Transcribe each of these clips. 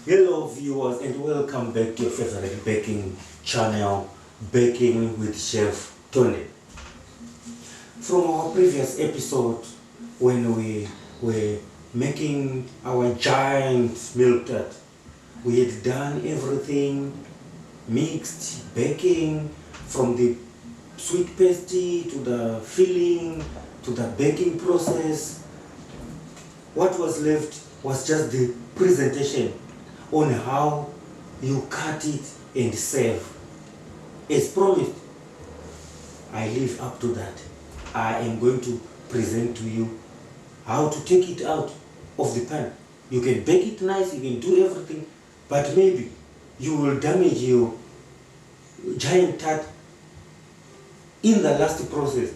Hello viewers and welcome back to your favorite baking channel, Baking with Chef Tonde. From our previous episode when we were making our giant milk tart, we had done everything, mixed, baking, from the sweet pastry to the filling to the baking process. What was left was just the presentation on how you cut it and serve. As promised, I live up to that. I am going to present to you how to take it out of the pan. You can bake it nice, you can do everything, but maybe you will damage your giant tart in the last process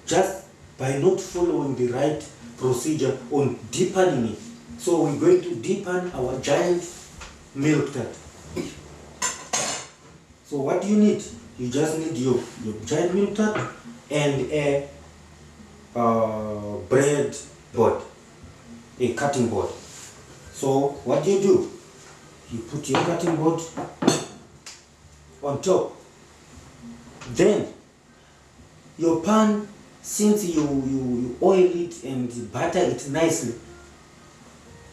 just by not following the right procedure on depaning it. So we're going to depan our giant milk tart. So what do you need? You just need your giant milk tart and a bread board, a cutting board. So what do? You put your cutting board on top. Then your pan, since you oil it and butter it nicely,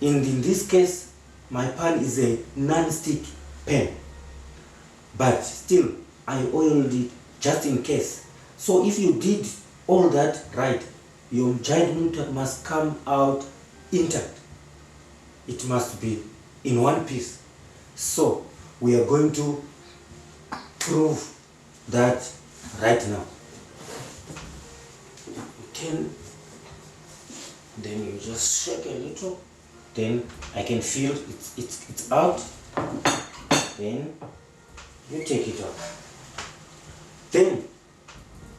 in this case my pan is a non-stick pan, but still I oiled it just in case. So if you did all that right, your giant milk tart must come out intact. It must be in one piece. So we are going to prove that right now. Then you just shake a little, then I can feel it's out. Then you take it out. Then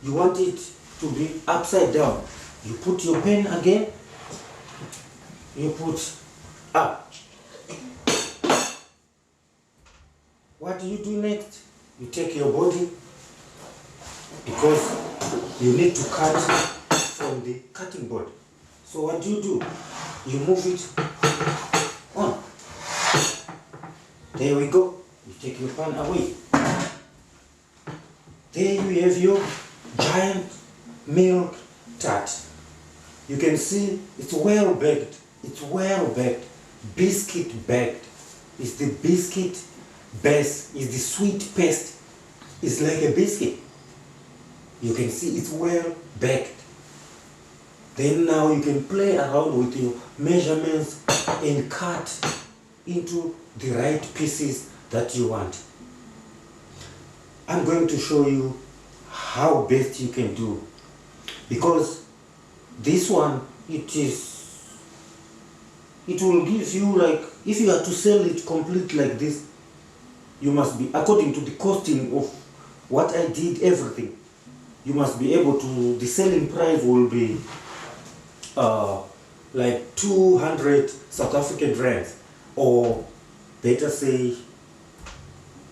you want it to be upside down. You put your pen again, you put up. What do you do next? You take your body, because you need to cut from the cutting board. So what do? You move it on. There we go. You take your pan away. There you have your giant milk tart. You can see it's well baked. It's well baked. Biscuit baked. It's the biscuit base. It's the sweet paste. It's like a biscuit. You can see it's well baked. Then now you can play around with your measurements and cut into the right pieces that you want. I'm going to show you how best you can do, because this one, it will give you, like, if you are to sell it complete like this, you must be, according to the costing of what I did, everything, you must be able to, the selling price will be like 200 South African rands, or better say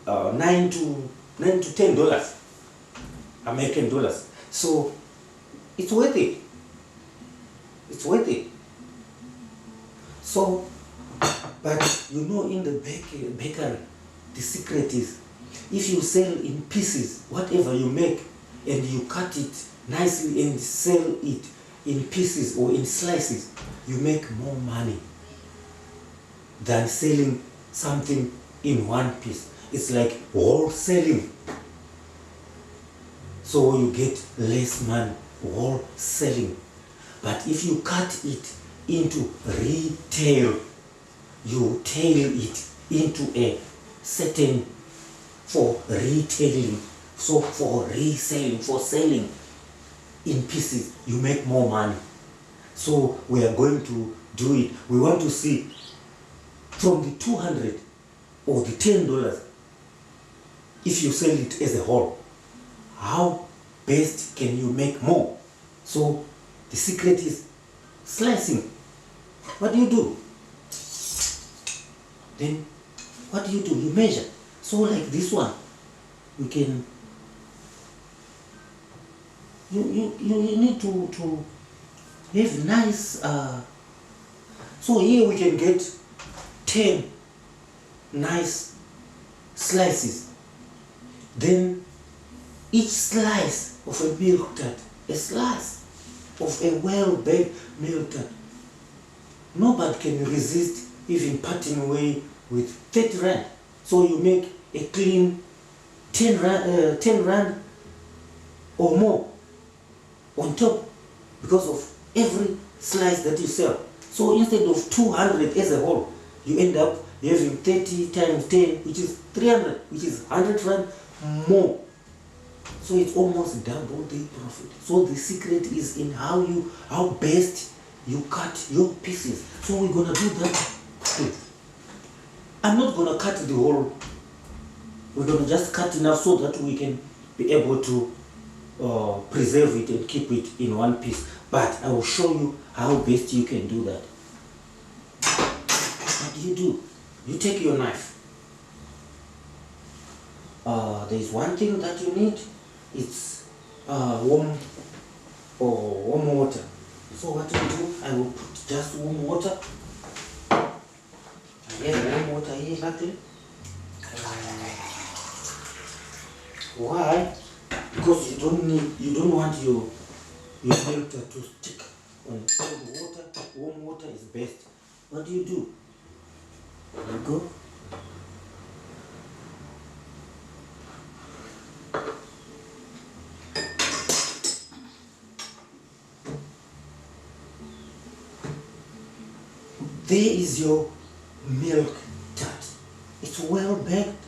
$9 to $10 American dollars. So it's worth it. It's worth it. So, but you know, in the bakery, the secret is, if you sell in pieces, whatever you make, and you cut it nicely and sell it in pieces or in slices, you make more money than selling something in one piece. It's like wholesaling. So you get less money, wholesaling. But if you cut it into retail, you tail it into a certain, for retailing, so for reselling, for selling in pieces, you make more money. So we are going to do it. We want to see from the 200 or the $10, if you sell it as a whole, how best can you make more? So the secret is slicing. What do? Then what do? You measure. So like this one, you can, you need to have nice, so here we can get 10 nice slices. Then each slice of a milk tart, a slice of a well-baked milk tart, nobody can resist even parting away with 30 rand. So you make a clean 10 rand or more on top because of every slice that you sell. So instead of 200 as a whole, you end up having 30 times 10, which is 300, which is 100 rand more. So it's almost double the profit. So the secret is in how best you cut your pieces. So we're gonna do that too. I'm not gonna cut the whole. We're gonna just cut enough so that we can be able to preserve it and keep it in one piece. But I will show you how best you can do that. What do? You take your knife. There's one thing that you need. It's warm water. So what I do, I will put just warm water. I have warm water here, luckily. Why? Because you don't want your milk to stick on cold water. Warm water is best. What do? There you go. There is your milk tart. It's well baked.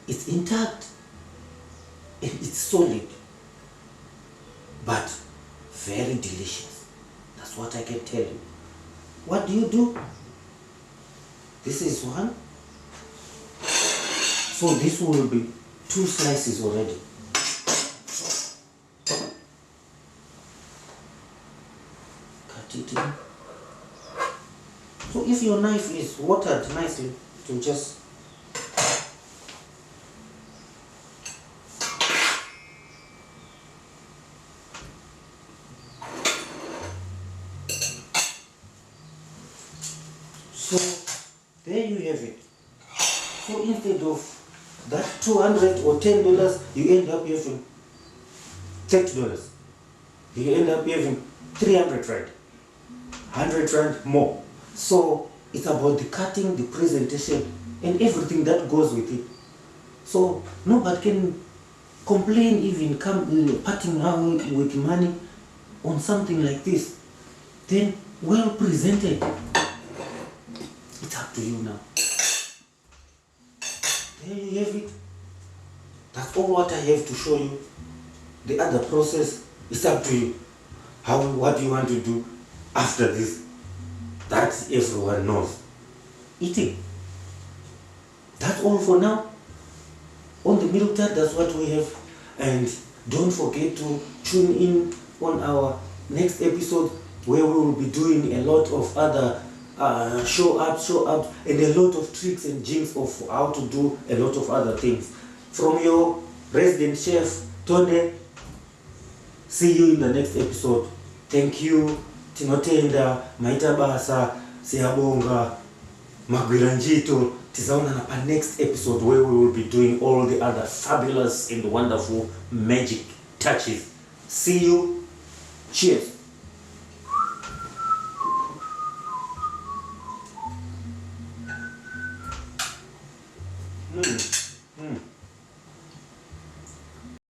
It's intact. And it's solid. But very delicious. That's what I can tell you. What do? This is one. So this will be 2 slices already. Cut it in. So if your knife is watered nicely, it will just so there you have it. So instead of that $200 or $10, you end up having $30. You end up having 300 rand, 100 rand more. So it's about the cutting, the presentation, and everything that goes with it. So nobody can complain, even parting out with money on something like this. Then well presented. It's up to you now. There you have it. That's all what I have to show you. The other process is up to you. What do you want to do after this? That everyone knows. Eating. That's all for now. On the milk tart, that's what we have. And don't forget to tune in on our next episode, where we will be doing a lot of other show up, and a lot of tricks and jigs of how to do a lot of other things. From your resident chef, Tonde. See you in the next episode. Thank you. Tinotenda, maitabasa, siyabonga, magwiranjito. Tizaona na next episode, where we will be doing all the other fabulous and wonderful magic touches. See you. Cheers. Mm.